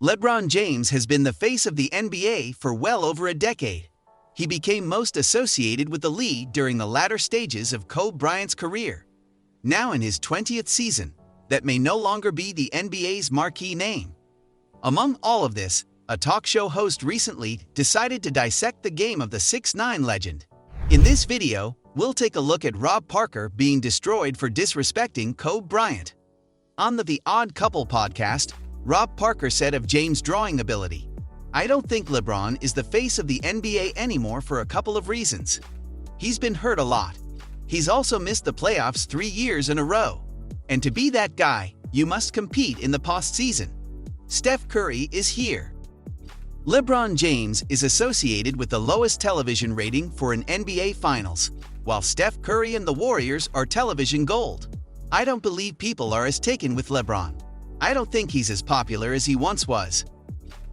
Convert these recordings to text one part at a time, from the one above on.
LeBron James has been the face of the NBA for well over a decade. He became most associated with the league during the latter stages of Kobe Bryant's career. Now in his 20th season, that may no longer be the NBA's marquee name. Among all of this, a talk show host recently decided to dissect the game of the 6'9" legend. In this video, we'll take a look at Rob Parker being destroyed for disrespecting Kobe Bryant. On the Odd Couple podcast, Rob Parker said of James' drawing ability, "I don't think LeBron is the face of the NBA anymore for a couple of reasons. He's been hurt a lot. He's also missed the playoffs 3 years in a row. And to be that guy, you must compete in the postseason. Steph Curry is here." LeBron James is associated with the lowest television rating for an NBA Finals, while Steph Curry and the Warriors are television gold. I don't believe people are as taken with LeBron. I don't think he's as popular as he once was.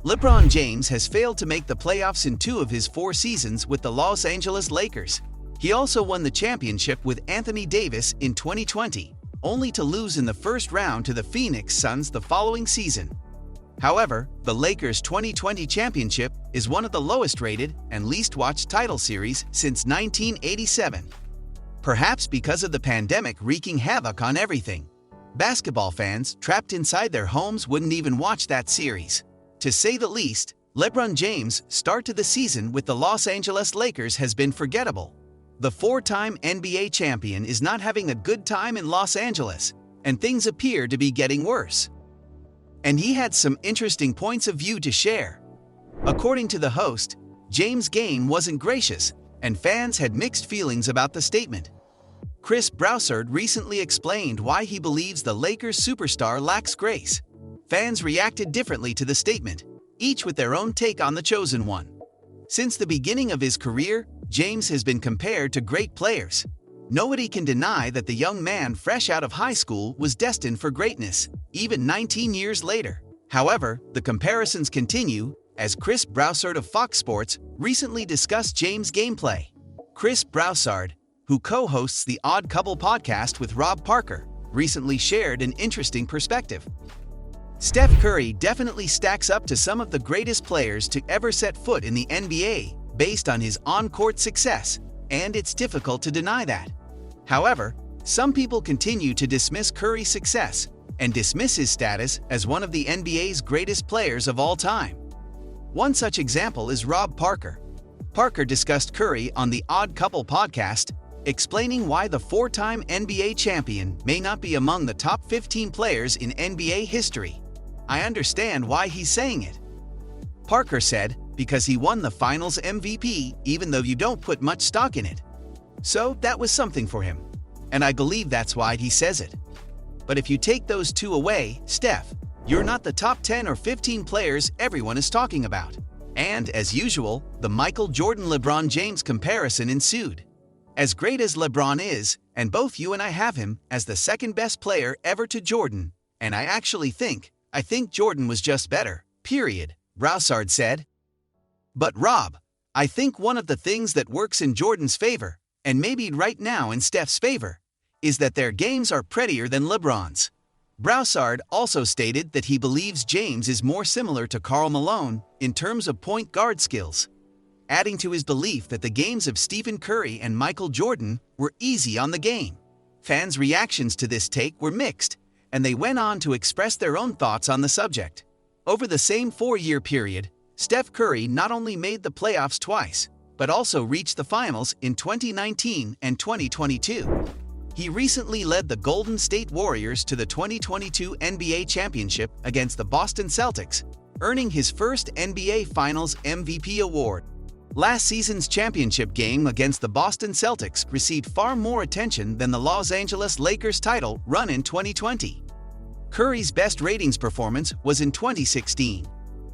LeBron James has failed to make the playoffs in 2 of his 4 seasons with the Los Angeles Lakers. He also won the championship with Anthony Davis in 2020, only to lose in the first round to the Phoenix Suns the following season. However, the Lakers' 2020 championship is one of the lowest rated and least watched title series since 1987. Perhaps because of the pandemic wreaking havoc on everything. Basketball fans trapped inside their homes wouldn't even watch that series. To say the least, LeBron James' start to the season with the Los Angeles Lakers has been forgettable. The 4-time NBA champion is not having a good time in Los Angeles, and things appear to be getting worse. And he had some interesting points of view to share. According to the host, James' game wasn't gracious, and fans had mixed feelings about the statement. Chris Broussard recently explained why he believes the Lakers superstar lacks grace. Fans reacted differently to the statement, each with their own take on the chosen one. Since the beginning of his career, James has been compared to great players. Nobody can deny that the young man fresh out of high school was destined for greatness, even 19 years later. However, the comparisons continue, as Chris Broussard of Fox Sports recently discussed James' gameplay. Chris Broussard, who co-hosts the Odd Couple podcast with Rob Parker, recently shared an interesting perspective. Steph Curry definitely stacks up to some of the greatest players to ever set foot in the NBA based on his on-court success, and it's difficult to deny that. However, some people continue to dismiss Curry's success and dismiss his status as one of the NBA's greatest players of all time. One such example is Rob Parker. Parker discussed Curry on the Odd Couple podcast, explaining why the 4-time NBA champion may not be among the top 15 players in NBA history. "I understand why he's saying it," Parker said, "because he won the Finals MVP even though you don't put much stock in it. So that was something for him. And I believe that's why he says it. But if you take those 2 away, Steph, you're not the top 10 or 15 players everyone is talking about." And as usual, the Michael Jordan-LeBron James comparison ensued. As great as LeBron is, and both you and I have him as the second best player ever to Jordan, and I think Jordan was just better, period, Broussard said. "But Rob, I think one of the things that works in Jordan's favor, and maybe right now in Steph's favor, is that their games are prettier than LeBron's." Broussard also stated that he believes James is more similar to Karl Malone in terms of point guard skills, adding to his belief that the games of Stephen Curry and Michael Jordan were easy on the game. Fans' reactions to this take were mixed, and they went on to express their own thoughts on the subject. Over the same 4-year period, Steph Curry not only made the playoffs twice, but also reached the finals in 2019 and 2022. He recently led the Golden State Warriors to the 2022 NBA championship against the Boston Celtics, earning his first NBA Finals MVP award. Last season's championship game against the Boston Celtics received far more attention than the Los Angeles Lakers title run in 2020. Curry's best ratings performance was in 2016.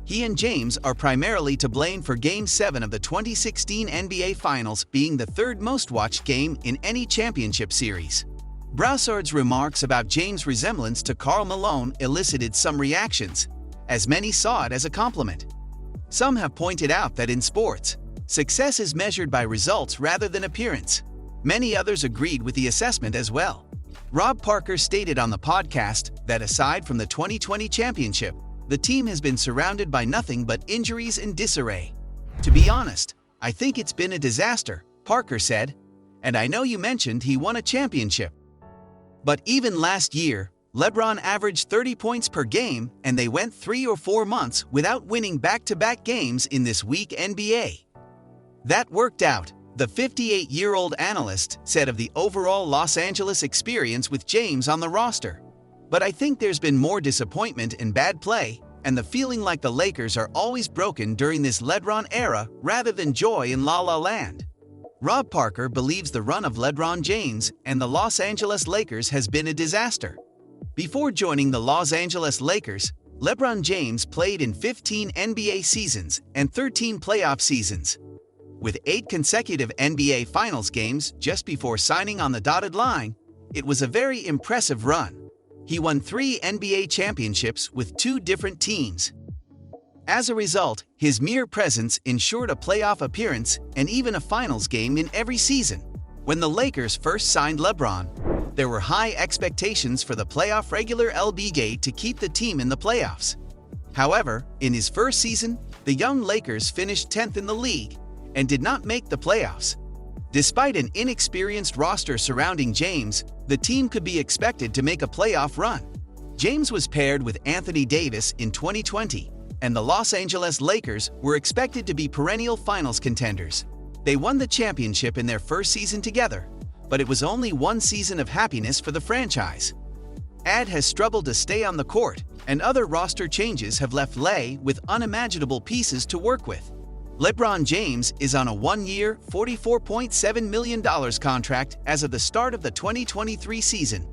He and James are primarily to blame for Game 7 of the 2016 NBA Finals being the 3rd most watched game in any championship series. Broussard's remarks about James' resemblance to Karl Malone elicited some reactions, as many saw it as a compliment. Some have pointed out that in sports, success is measured by results rather than appearance. Many others agreed with the assessment as well. Rob Parker stated on the podcast that aside from the 2020 championship, the team has been surrounded by nothing but injuries and disarray. To be honest, I think it's been a disaster, Parker said. And I know you mentioned he won a championship. But even last year, LeBron averaged 30 points per game and they went 3 or 4 months without winning back-to-back games in this weak NBA. That worked out, the 58-year-old analyst said of the overall Los Angeles experience with James on the roster. But I think there's been more disappointment and bad play, and the feeling like the Lakers are always broken during this LeBron era rather than joy in La La Land. Rob Parker believes the run of LeBron James and the Los Angeles Lakers has been a disaster. Before joining the Los Angeles Lakers, LeBron James played in 15 NBA seasons and 13 playoff seasons. With 8 consecutive NBA Finals games just before signing on the dotted line, it was a very impressive run. He won 3 NBA championships with 2 different teams. As a result, his mere presence ensured a playoff appearance and even a finals game in every season. When the Lakers first signed LeBron, there were high expectations for the playoff regular LB to keep the team in the playoffs. However, in his first season, the young Lakers finished 10th in the league and did not make the playoffs. Despite an inexperienced roster surrounding James, the team could be expected to make a playoff run. James was paired with Anthony Davis in 2020, and the Los Angeles Lakers were expected to be perennial finals contenders. They won the championship in their first season together, but it was only one season of happiness for the franchise. AD has struggled to stay on the court, and other roster changes have left Lay with unimaginable pieces to work with. LeBron James is on a 1-year, $44.7 million contract as of the start of the 2023 season.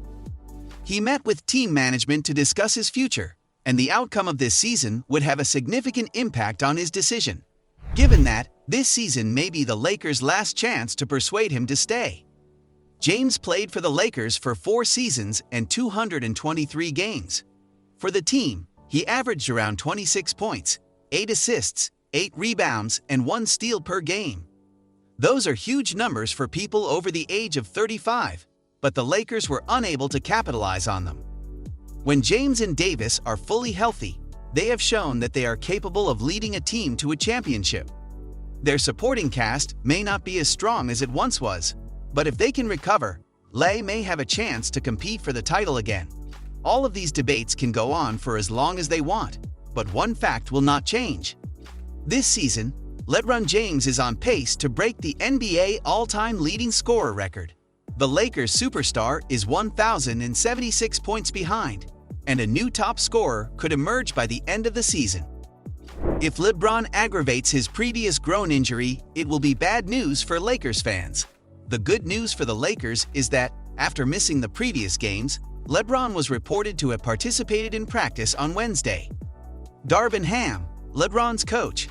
He met with team management to discuss his future, and the outcome of this season would have a significant impact on his decision. Given that, this season may be the Lakers' last chance to persuade him to stay. James played for the Lakers for 4 seasons and 223 games. For the team, he averaged around 26 points, 8 assists, 8 rebounds, and 1 steal per game. Those are huge numbers for people over the age of 35, but the Lakers were unable to capitalize on them. When James and Davis are fully healthy, they have shown that they are capable of leading a team to a championship. Their supporting cast may not be as strong as it once was, but if they can recover, Lay may have a chance to compete for the title again. All of these debates can go on for as long as they want, but one fact will not change. This season, LeBron James is on pace to break the NBA all-time leading scorer record. The Lakers superstar is 1,076 points behind, and a new top scorer could emerge by the end of the season. If LeBron aggravates his previous groin injury, it will be bad news for Lakers fans. The good news for the Lakers is that, after missing the previous games, LeBron was reported to have participated in practice on Wednesday. Darvin Ham, LeBron's coach,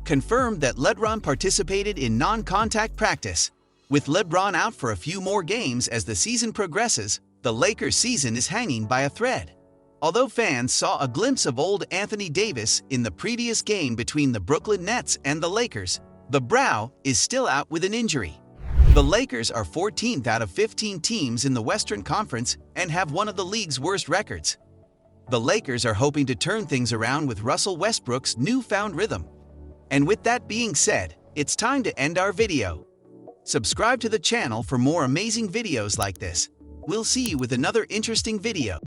confirmed that LeBron participated in non-contact practice. With LeBron out for a few more games as the season progresses, the Lakers' season is hanging by a thread. Although fans saw a glimpse of old Anthony Davis in the previous game between the Brooklyn Nets and the Lakers, the Brow is still out with an injury. The Lakers are 14th out of 15 teams in the Western Conference and have one of the league's worst records. The Lakers are hoping to turn things around with Russell Westbrook's newfound rhythm. And with that being said, it's time to end our video. Subscribe to the channel for more amazing videos like this. We'll see you with another interesting video.